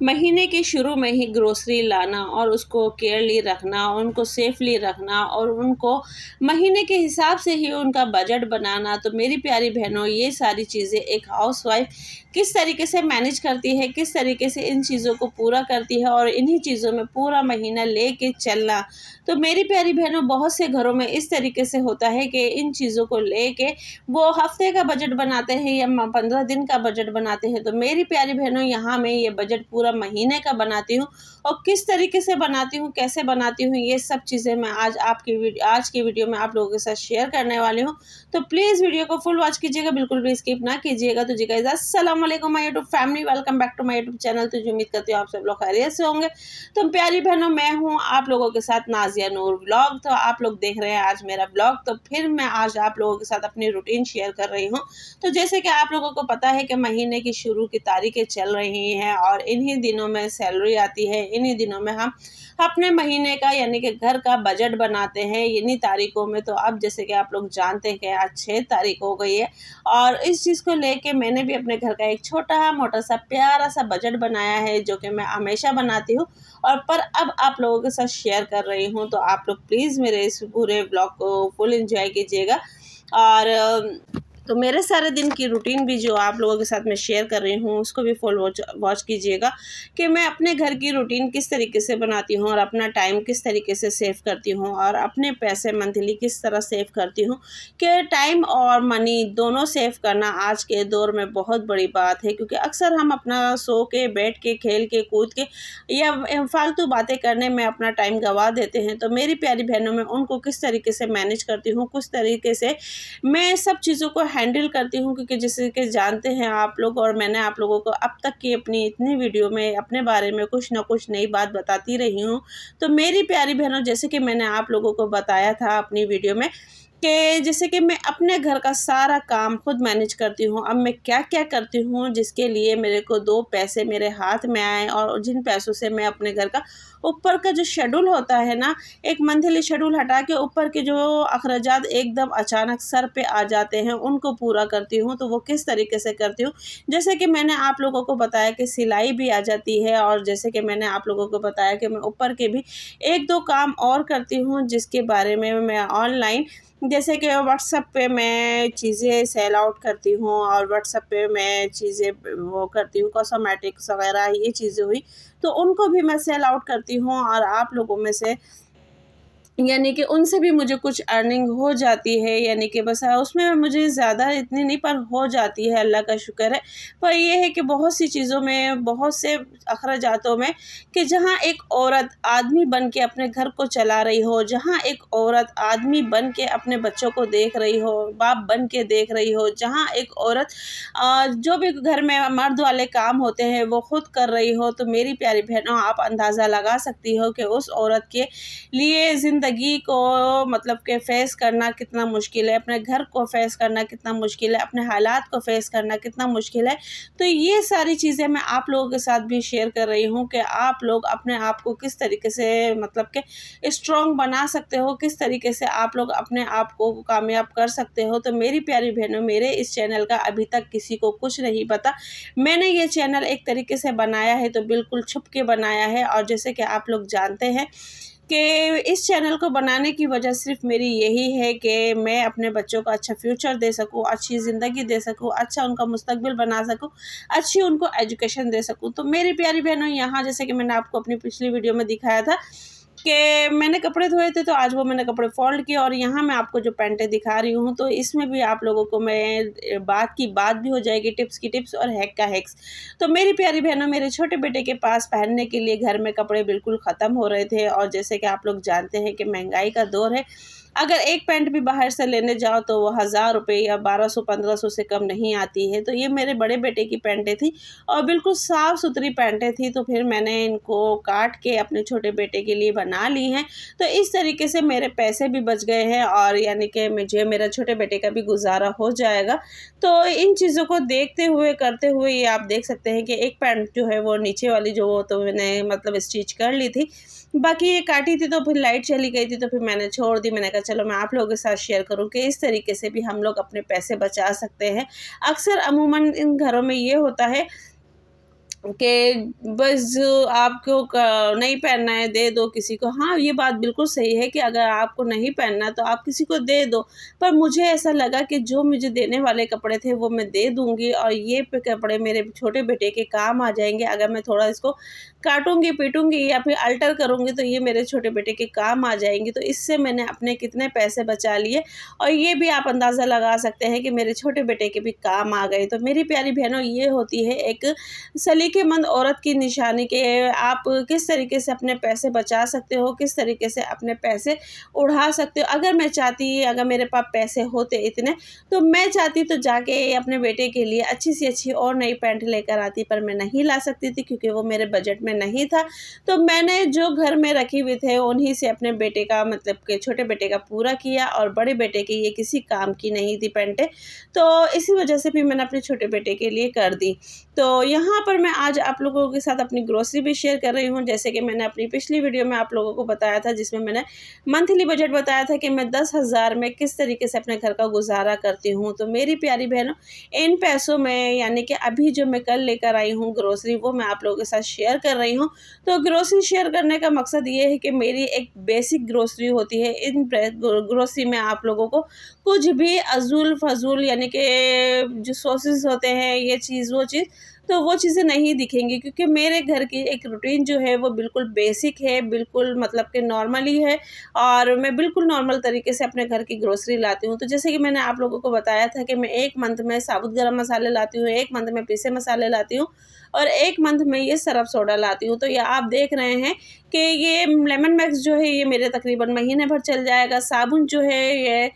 महीने के शुरू में ही ग्रोसरी लाना और उसको केयरली रखना, उनको सेफली रखना और उनको महीने के हिसाब से ही उनका बजट बनाना। तो मेरी प्यारी बहनों, ये सारी चीज़ें एक हाउसवाइफ किस तरीके से मैनेज करती है, किस तरीके से इन चीज़ों को पूरा करती है और इन्हीं चीज़ों में पूरा महीना लेके चलना। तो मेरी प्यारी बहनों, बहुत से घरों में इस तरीके से होता है कि इन चीज़ों को लेके वो हफ्ते का बजट बनाते हैं या 15 दिन का बजट बनाते हैं। तो मेरी प्यारी बहनों, यहाँ मैं ये बजट पूरा महीने का बनाती हूँ और किस तरीके से बनाती हूँ, कैसे बनाती हूँ, ये सब चीज़ें मैं आज की वीडियो में आप लोगों के साथ शेयर करने वाली हूँ। तो प्लीज़ वीडियो को फुल वॉच कीजिएगा, बिल्कुल भी स्किप ना कीजिएगा। तो जी गाइस, अस्सलाम वालेकुम my YouTube family, welcome back to my YouTube channel. तो जो उम्मीद करती हूँ आप सब लोग खैरियत से होंगे। तो प्यारी बहनों, मैं हूँ आप लोगों के साथ नाज़िया नूर व्लॉग। तो आप लोग देख रहे हैं आज मेरा व्लॉग। तो फिर मैं आज आप लोगों के साथ अपनी रूटीन शेयर कर रही हूँ। तो जैसे कि आप लोगों को पता है कि महीने की शुरू की तारीखें चल रही हैं और इन्हीं दिनों में सैलरी आती है, इन्हीं दिनों में हम अपने महीने का यानी कि घर का बजट बनाते हैं इन्हीं तारीखों में। तो अब जैसे कि आप लोग जानते हैं कि आज 6 तारीख हो गई है और इस चीज़ को लेके मैंने भी अपने घर का एक छोटा मोटा सा प्यारा सा बजट बनाया है, जो कि मैं हमेशा बनाती हूँ और पर अब आप लोगों के साथ शेयर कर रही हूँ। तो आप लोग प्लीज़ मेरे इस पूरे ब्लॉग को फुल एंजॉय कीजिएगा और तो मेरे सारे दिन की रूटीन भी जो आप लोगों के साथ मैं शेयर कर रही हूँ उसको भी फुल वॉच कीजिएगा कि मैं अपने घर की रूटीन किस तरीके से बनाती हूँ और अपना टाइम किस तरीके से सेव करती हूँ और अपने पैसे मंथली किस तरह सेव करती हूँ। कि टाइम और मनी दोनों सेव करना आज के दौर में बहुत बड़ी बात है, क्योंकि अक्सर हम अपना सो के बैठ के खेल के कूद के या फालतू बातें करने में अपना टाइम गंवा देते हैं। तो मेरी प्यारी बहनों में उनको किस तरीके से मैनेज करती हूँ, किस तरीके से मैं सब चीज़ों को हैंडल करती हूँ, क्योंकि जैसे कि जानते हैं आप लोग और मैंने आप लोगों को अब तक की अपनी इतनी वीडियो में अपने बारे में कुछ ना कुछ नई बात बताती रही हूँ। तो मेरी प्यारी बहनों, जैसे कि मैंने आप लोगों को बताया था अपनी वीडियो में कि जैसे कि मैं अपने घर का सारा काम खुद मैनेज करती हूँ। अब मैं क्या-क्या करती हूँ जिसके लिए मेरे को 2 पैसे मेरे हाथ में आएँ और जिन पैसों से मैं अपने घर का ऊपर का जो शेड्यूल होता है ना, एक मंथली शेड्यूल हटा के ऊपर के जो अखराजात एकदम अचानक सर पे आ जाते हैं, उनको पूरा करती हूँ। तो वो किस तरीके से करती हूँ, जैसे कि मैंने आप लोगों को बताया कि सिलाई भी आ जाती है और जैसे कि मैंने आप लोगों को बताया कि मैं ऊपर के भी 1-2 काम और करती हूँ, जिसके बारे में मैं ऑनलाइन जैसे कि व्हाट्सएप पे मैं चीज़ें सेल आउट करती हूँ और व्हाट्सएप पे मैं चीज़ें वो करती हूँ, कॉस्मेटिक्स वगैरह ये चीज़ें हुई, तो उनको भी मैं सेल आउट करती हूँ और आप लोगों में से यानी कि उनसे भी मुझे कुछ अर्निंग हो जाती है। यानी कि बस उसमें मुझे ज़्यादा इतनी नहीं पर हो जाती है, अल्लाह का शुक्र है। पर ये है कि बहुत सी चीज़ों में, बहुत से अखराजातों में कि जहाँ एक औरत आदमी बन के अपने घर को चला रही हो, जहाँ एक औरत आदमी बन के अपने बच्चों को देख रही हो, बाप बन के देख रही हो, जहाँ एक औरत जो भी घर में मर्द वाले काम होते हैं वो खुद कर रही हो। तो मेरी प्यारी बहनों, आप अंदाज़ा लगा सकती हो कि उस औरत के लिए ज़िंदगी को मतलब कि फ़ेस करना कितना मुश्किल है, अपने घर को फ़ेस करना कितना मुश्किल है, अपने हालात को फ़ेस करना कितना मुश्किल है। तो ये सारी चीज़ें मैं आप लोगों के साथ भी शेयर कर रही हूँ कि आप लोग अपने आप को किस तरीके से मतलब कि स्ट्रॉन्ग बना सकते हो, किस तरीके से आप लोग अपने आप को कामयाब कर सकते हो। तो मेरी प्यारी बहनों, मेरे इस चैनल का अभी तक किसी को कुछ नहीं पता। मैंने ये चैनल एक तरीके से बनाया है तो बिल्कुल छुप के बनाया है और जैसे कि आप लोग जानते हैं कि इस चैनल को बनाने की वजह सिर्फ़ मेरी यही है कि मैं अपने बच्चों को अच्छा फ्यूचर दे सकूँ, अच्छी ज़िंदगी दे सकूँ, अच्छा उनका मुस्तकबिल बना सकूँ, अच्छी उनको एजुकेशन दे सकूँ। तो मेरी प्यारी बहनों, यहाँ जैसे कि मैंने आपको अपनी पिछली वीडियो में दिखाया था कि मैंने कपड़े धोए थे, तो आज वो मैंने कपड़े फ़ोल्ड किए और यहाँ मैं आपको जो पैंटें दिखा रही हूँ, तो इसमें भी आप लोगों को मैं बात की बात भी हो जाएगी, टिप्स की टिप्स और हैक का हैक्स। तो मेरी प्यारी बहनों, मेरे छोटे बेटे के पास पहनने के लिए घर में कपड़े बिल्कुल ख़त्म हो रहे थे और जैसे कि आप लोग जानते हैं कि महंगाई का दौर है, अगर एक पैंट भी बाहर से लेने जाओ तो वो 1000 रुपये या 1200-1500 से कम नहीं आती है। तो ये मेरे बड़े बेटे की पैंटें थी और बिल्कुल साफ़-सुथरी पैंटें थी, तो फिर मैंने इनको काट के अपने छोटे बेटे के लिए बना ली हैं। तो इस तरीके से मेरे पैसे भी बच गए हैं और यानी कि मुझे मेरा छोटे बेटे का भी गुज़ारा हो जाएगा। तो इन चीज़ों को देखते हुए, करते हुए ये आप देख सकते हैं कि एक पैंट जो है वो नीचे वाली जो वो तो मैंने मतलब स्टिच कर ली थी। बाकी ये काटी थी तो फिर लाइट चली गई थी तो फिर मैंने छोड़ दी। मैंने कहा चलो मैं आप लोगों के साथ शेयर करूँ कि इस तरीके से भी हम लोग अपने पैसे बचा सकते हैं। अक्सर अमूमन इन घरों में ये होता है कि बस आपको नहीं पहनना है दे दो किसी को। हाँ, ये बात बिल्कुल सही है कि अगर आपको नहीं पहनना तो आप किसी को दे दो, पर मुझे ऐसा लगा कि जो मुझे देने वाले कपड़े थे वो मैं दे दूँगी और ये कपड़े मेरे छोटे बेटे के काम आ जाएँगे। अगर मैं थोड़ा इसको काटूँगी, पीटूँगी या फिर अल्टर करूँगी तो ये मेरे छोटे बेटे के काम आ जाएँगी। तो इससे मैंने अपने कितने पैसे बचा लिए और ये भी आप अंदाज़ा लगा सकते हैं कि मेरे छोटे बेटे के भी काम आ गए। तो मेरी प्यारी बहनों, ये होती है एक सलीकेमंद औरत की निशानी कि आप किस तरीके से अपने पैसे बचा सकते हो, किस तरीके से अपने पैसे उड़ा सकते हो। अगर मैं चाहती, अगर मेरे पास पैसे होते इतने, तो मैं चाहती तो जाके अपने बेटे के लिए अच्छी सी अच्छी और नई पैंट लेकर आती, पर मैं नहीं ला सकती थी क्योंकि वो मेरे बजट में नहीं था। तो मैंने जो घर में रखी हुई थे उन्हीं से अपने बेटे का, मतलब कि छोटे बेटे का पूरा किया और बड़े बेटे की ये किसी काम की नहीं थी पैंटें, तो इसी वजह से भी मैंने अपने छोटे बेटे के लिए कर दी। तो यहाँ पर मैं आज आप लोगों के साथ अपनी ग्रोसरी भी शेयर कर रही हूँ। जैसे कि मैंने अपनी पिछली वीडियो में आप लोगों को बताया था, जिसमें मैंने मंथली बजट बताया था कि मैं 10,000 में किस तरीके से अपने घर का गुजारा करती हूँ। तो मेरी प्यारी बहनों, इन पैसों में यानी कि अभी जो मैं कल लेकर आई हूँ ग्रोसरी, वो मैं आप लोगों के साथ शेयर कर रही हूँ। तो ग्रोसरी शेयर करने का मकसद ये है कि मेरी एक बेसिक ग्रोसरी होती है। इन ग्रोसरी में आप लोगों को कुछ भी अज़ूल फ़ज़ूल यानी कि जो सॉसेस होते हैं, ये चीज़ वो चीज़, तो वो चीज़ें नहीं दिखेंगी क्योंकि मेरे घर की एक रूटीन जो है वो बिल्कुल बेसिक है, बिल्कुल मतलब कि नॉर्मल ही है और मैं बिल्कुल नॉर्मल तरीके से अपने घर की ग्रोसरी लाती हूँ। तो जैसे कि मैंने आप लोगों को बताया था कि मैं 1 मंथ में साबुत गरम मसाले लाती हूँ, 1 मंथ में पीसे मसाले लाती हूँ और 1 मंथ में ये सर्फ़ सोडा लाती हूँ। तो ये आप देख रहे हैं कि ये लेमन मैक्स जो है ये मेरे तकरीबन महीने भर चल जाएगा। साबुन जो है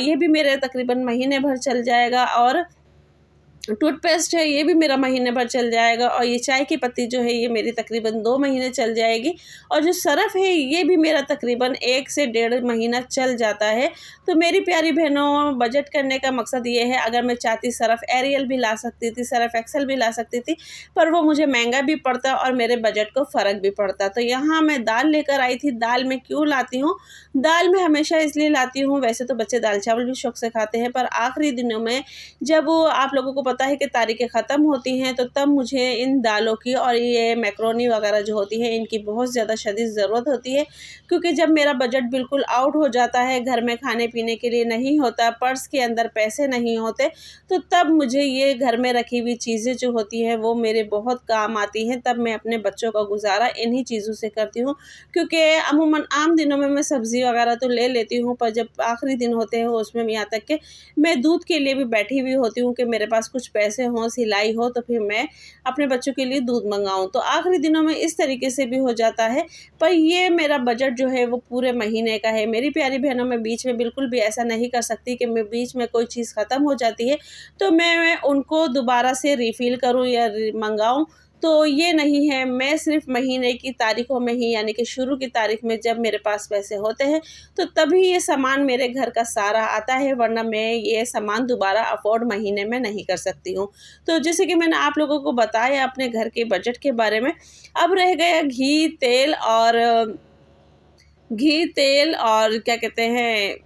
ये भी मेरे तकरीबन महीने भर चल जाएगा और टूथपेस्ट है ये भी मेरा महीने भर चल जाएगा और ये चाय की पत्ती जो है ये मेरी तकरीबन 2 महीने चल जाएगी और जो सरफ़ है ये भी मेरा तकरीबन 1 से डेढ़ महीना चल जाता है। तो मेरी प्यारी बहनों, बजट करने का मकसद ये है, अगर मैं चाहती सरफ़ एरियल भी ला सकती थी, सरफ़ एक्सेल भी ला सकती थी, पर वो मुझे महंगा भी पड़ता और मेरे बजट को फ़र्क भी पड़ता। तो यहाँ मैं दाल लेकर आई थी। दाल मैं क्यों लाती हूँ? दाल मैं हमेशा इसलिए लाती हूँ, वैसे तो बच्चे दाल चावल भी शौक़ से खाते हैं, पर आखिरी दिनों में जब आप लोगों को पता है कि तारीखें ख़त्म होती हैं, तो तब मुझे इन दालों की और ये मैकरोनी वगैरह जो होती है इनकी बहुत ज़्यादा शदीद ज़रूरत होती है। क्योंकि जब मेरा बजट बिल्कुल आउट हो जाता है, घर में खाने पीने के लिए नहीं होता, पर्स के अंदर पैसे नहीं होते, तो तब मुझे ये घर में रखी हुई चीज़ें जो होती हैं वो मेरे बहुत काम आती हैं। तब मैं अपने बच्चों का गुजारा इन्हीं चीज़ों से करती हूँ क्योंकि अमूमन आम दिनों में मैं सब्ज़ी वगैरह तो ले लेती हूँ, पर जब आखिरी दिन होते हैं उसमें यहाँ तक कि मैं दूध के लिए भी बैठी हुई होती हूँ कि मेरे पास कुछ पैसे हों, सिलाई हो, तो फिर मैं अपने बच्चों के लिए दूध मंगाऊँ। तो आखिरी दिनों में इस तरीके से भी हो जाता है, पर ये मेरा बजट जो है वो पूरे महीने का है। मेरी प्यारी बहनों, मैं बीच में बिल्कुल भी ऐसा नहीं कर सकती कि मैं बीच में कोई चीज़ ख़त्म हो जाती है तो मैं उनको दोबारा से रिफ़िल करूँ या मंगाऊँ, तो ये नहीं है। मैं सिर्फ़ महीने की तारीख़ों में ही यानी कि शुरू की तारीख़ में जब मेरे पास पैसे होते हैं तो तभी ये सामान मेरे घर का सारा आता है, वरना मैं ये सामान दोबारा अफ़ोर्ड महीने में नहीं कर सकती हूँ। तो जैसे कि मैंने आप लोगों को बताया अपने घर के बजट के बारे में, अब रह गया घी, तेल और क्या कहते हैं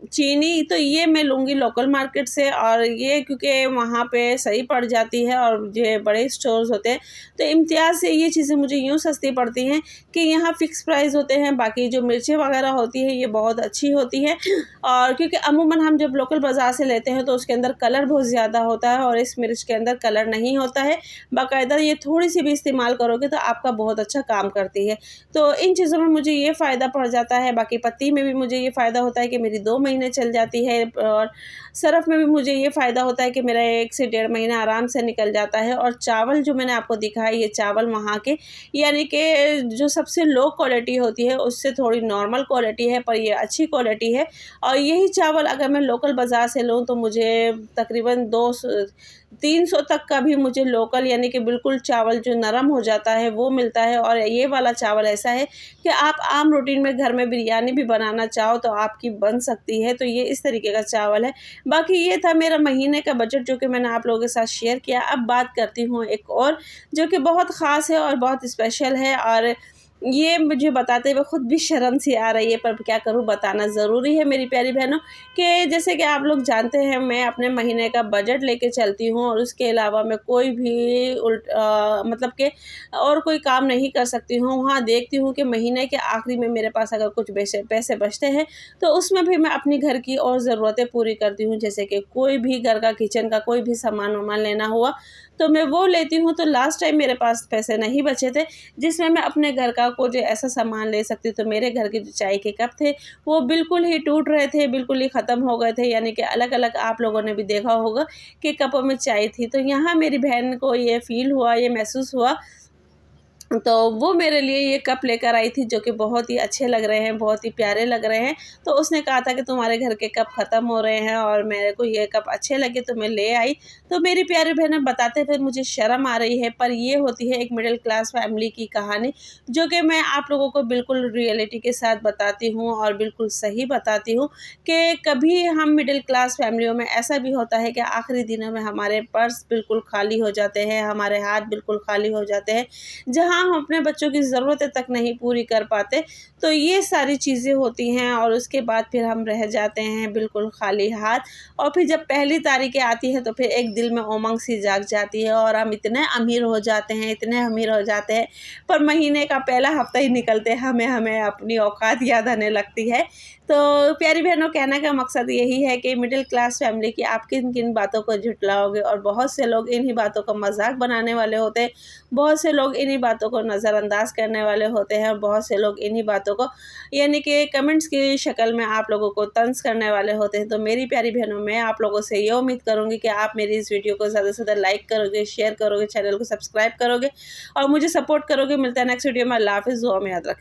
चीनी। तो ये मैं लूँगी लोकल मार्केट से और ये क्योंकि वहाँ पे सही पड़ जाती है और जो बड़े स्टोर्स होते हैं तो इम्तियाज़ से ये चीज़ें मुझे यूँ सस्ती पड़ती हैं कि यहाँ फ़िक्स प्राइस होते हैं। बाकी जो मिर्चें वगैरह होती है ये बहुत अच्छी होती है और क्योंकि अमूमन हम जब लोकल बाज़ार से लेते हैं तो उसके अंदर कलर बहुत ज़्यादा होता है और इस मिर्च के अंदर कलर नहीं होता है। बाकायदा ये थोड़ी सी भी इस्तेमाल करोगे तो आपका बहुत अच्छा काम करती है। तो इन चीज़ों में मुझे ये फ़ायदा पड़ जाता है। बाकी पत्ती में भी मुझे ये फ़ायदा होता है कि मेरी 2 महीने चल जाती है और सरफ़ में भी मुझे ये फ़ायदा होता है कि मेरा 1 से डेढ़ महीना आराम से निकल जाता है। और चावल जो मैंने आपको दिखाया, ये चावल वहाँ के यानी कि जो सबसे लो क्वालिटी होती है उससे थोड़ी नॉर्मल क्वालिटी है, पर ये अच्छी क्वालिटी है। और यही चावल अगर मैं लोकल बाज़ार से लूँ तो मुझे तकरीबन 200-300 तक का भी मुझे लोकल यानी कि बिल्कुल चावल जो नरम हो जाता है वो मिलता है। और ये वाला चावल ऐसा है कि आप आम रूटीन में घर में बिरयानी भी बनाना चाहो तो आपकी बन सकती है। तो ये इस तरीके का चावल है। बाकी ये था मेरा महीने का बजट जो कि मैंने आप लोगों के साथ शेयर किया। अब बात करती हूँ एक और जो कि बहुत ख़ास है और बहुत स्पेशल है और ये मुझे बताते हुए खुद भी शर्म सी आ रही है, पर क्या करूँ, बताना ज़रूरी है मेरी प्यारी बहनों कि जैसे कि आप लोग जानते हैं मैं अपने महीने का बजट लेके चलती हूँ और उसके अलावा मैं कोई भी मतलब कि और कोई काम नहीं कर सकती हूँ। हाँ, देखती हूँ कि महीने के आखिरी में मेरे पास अगर कुछ पैसे पैसे बचते हैं तो उसमें भी मैं अपनी घर की और ज़रूरतें पूरी करती हूँ। जैसे कि कोई भी घर का किचन का कोई भी सामान-वामान लेना हुआ तो मैं वो लेती हूँ। तो लास्ट टाइम मेरे पास पैसे नहीं बचे थे जिसमें मैं अपने घर का कुछ ऐसा सामान ले सकती। तो मेरे घर के जो चाय के कप थे वो बिल्कुल ही टूट रहे थे, बिल्कुल ही ख़त्म हो गए थे, यानी कि अलग-अलग आप लोगों ने भी देखा होगा कि कपों में चाय थी। तो यहाँ मेरी बहन को ये फ़ील हुआ, ये महसूस हुआ, तो वो मेरे लिए ये कप लेकर आई थी जो कि बहुत ही अच्छे लग रहे हैं, बहुत ही प्यारे लग रहे हैं। तो उसने कहा था कि तुम्हारे घर के कप ख़त्म हो रहे हैं और मेरे को ये कप अच्छे लगे तो मैं ले आई। तो मेरी प्यारी बहनें बताते फिर मुझे शर्म आ रही है, पर ये होती है एक मिडिल क्लास फैमिली की कहानी जो कि मैं आप लोगों को बिल्कुल रियलिटी के साथ बताती हूँ और बिल्कुल सही बताती हूँ कि कभी हम मिडिल क्लास फैमिलियों में ऐसा भी होता है कि आखिरी दिनों में हमारे पर्स बिल्कुल खाली हो जाते हैं, हमारे हाथ बिल्कुल खाली हो जाते हैं, जहाँ हम अपने बच्चों की ज़रूरतें तक नहीं पूरी कर पाते। तो ये सारी चीज़ें होती हैं और उसके बाद फिर हम रह जाते हैं बिल्कुल खाली हाथ। और फिर जब पहली तारीखें आती हैं तो फिर एक दिल में उमंग सी जाग जाती है और हम इतने अमीर हो जाते हैं, इतने अमीर हो जाते हैं, पर महीने का पहला हफ्ता ही निकलते हमें हमें अपनी औकात याद आने लगती है। तो प्यारी बहनों, कहने का मकसद यही है कि मिडिल क्लास फैमिली की आप किन-किन बातों को झुठलाओगे, और बहुत से लोग इन्हीं बातों का मज़ाक बनाने वाले होते हैं, बहुत से लोग इन्हीं बातों को नज़रअंदाज करने वाले होते हैं और बहुत से लोग इन्हीं बातों को यानी कि कमेंट्स की शक्ल में आप लोगों को तंज़ करने वाले होते हैं। तो मेरी प्यारी बहनों, मैं आप लोगों से ये उम्मीद करूँगी कि आप मेरी इस वीडियो को ज़्यादा से ज़्यादा लाइक करोगे, शेयर करोगे, चैनल को सब्सक्राइब करोगे और मुझे सपोर्ट करोगे। मिलता है नेक्स्ट वीडियो में। अल्लाह हाफ़िज़। दुआ में याद रखें।